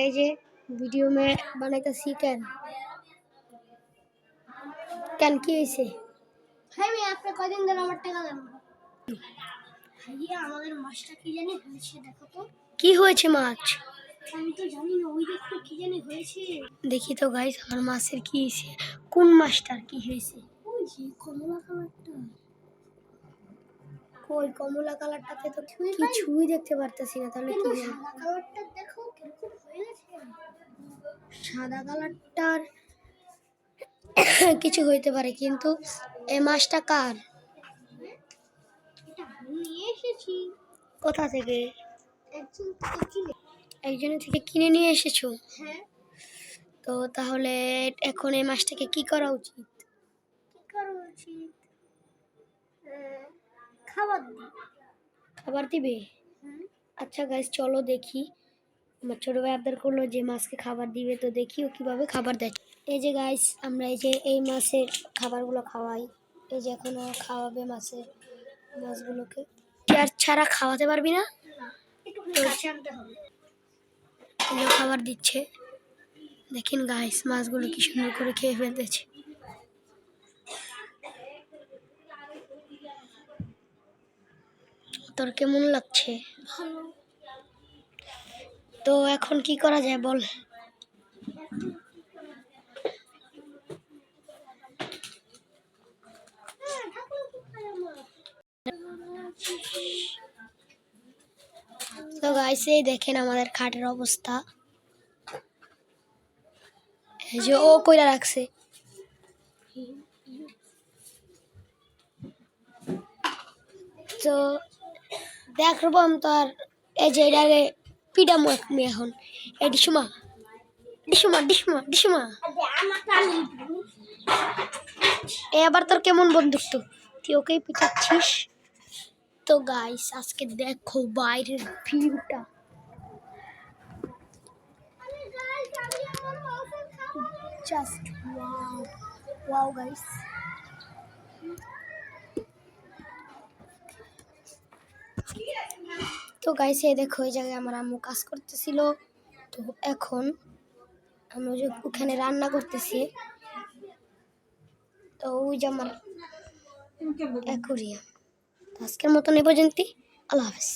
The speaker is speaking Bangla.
এই যে ভিডিও में বানাইতাছি কেন কেন কি হইছে? ভাই আমি আপনি কয়দিন ধরে আমার টাকা দেন না। ভাইয়া আমাদের মাছটা কি জানি হয়েছে, দেখো তো কি হয়েছে মাছ? আমি তো জানি না, ওই দেখো কি জানি হয়েছে। দেখি তো গাইস আমার মাছের কি হয়েছে, কোন মাছটার কি হয়েছে? ওই যে কমলা কালারটা। কই কমলা কালারটাতে তো কিছুই দেখতে পারতেছি না, তাহলে কি কিন্তু হলো? সাদা কালারটা দেখো কিরকম হয়ে গেছে। সাদা কালারটার কিছু হইতে পারে, কিন্তু এই মাছটা কার? এটা আমি নিয়ে এসেছি কোথা থেকে? একজন থেকে কিনে। একজনের থেকে কিনে নিয়ে এসেছো? হ্যাঁ। তো তাহলে এখন এই মাছটাকে কি করা উচিত? কি করা উচিত? খাবার দিই। খাবার দিবে? আচ্ছা গাইস চলো দেখি। আমার ছোট ভাই আবদার করলো যে মাছকে খাবার দিবে, তো দেখি ও কিভাবে খাবার দেয়। এই যে গাইস আমরা এই যে এই মাছের খাবারগুলো খাওয়াই। এই যে এখন ও খাওয়াবে মাছগুলোকে। তুই আর ছাড়া খাওয়াতে পারবি না? একটু কাছে আনতে হবে। এগুলো খাবার দিচ্ছে, দেখেন গাইস মাছগুলো কি সুন্দর করে খেয়ে ফেলতেছে। তোর কেমন লাগছে? ভালো। তো এখন কি করা যায় বল? তো গাইস এই দেখেন আমাদের খাটের অবস্থা, এই যে ও কইরা রাখছে। তো দেখ রূপম তোর এই যে এটাকে পিডামো আমি এখন এই ডিসমা ডিসমা ডিসমা ডিসমা আবার তোর কেমন বন্ধুত্ব, তুই ওকেই পিটাচ্ছিস? তো গাইস আজকে দেখো বাইরের ভিউটা, জাস্ট ওয়াও ওয়াও গাইস। তো গাইস এই দেখো এই জায়গায় আমার আম্মু কাজ করতেছিল, তো এখন আমি ওখানে রান্না করতেছি। তো ওই যে আমার অ্যাকোরিয়াম। আজকের মতন এ পর্যন্তই, আল্লাহ হাফেজ।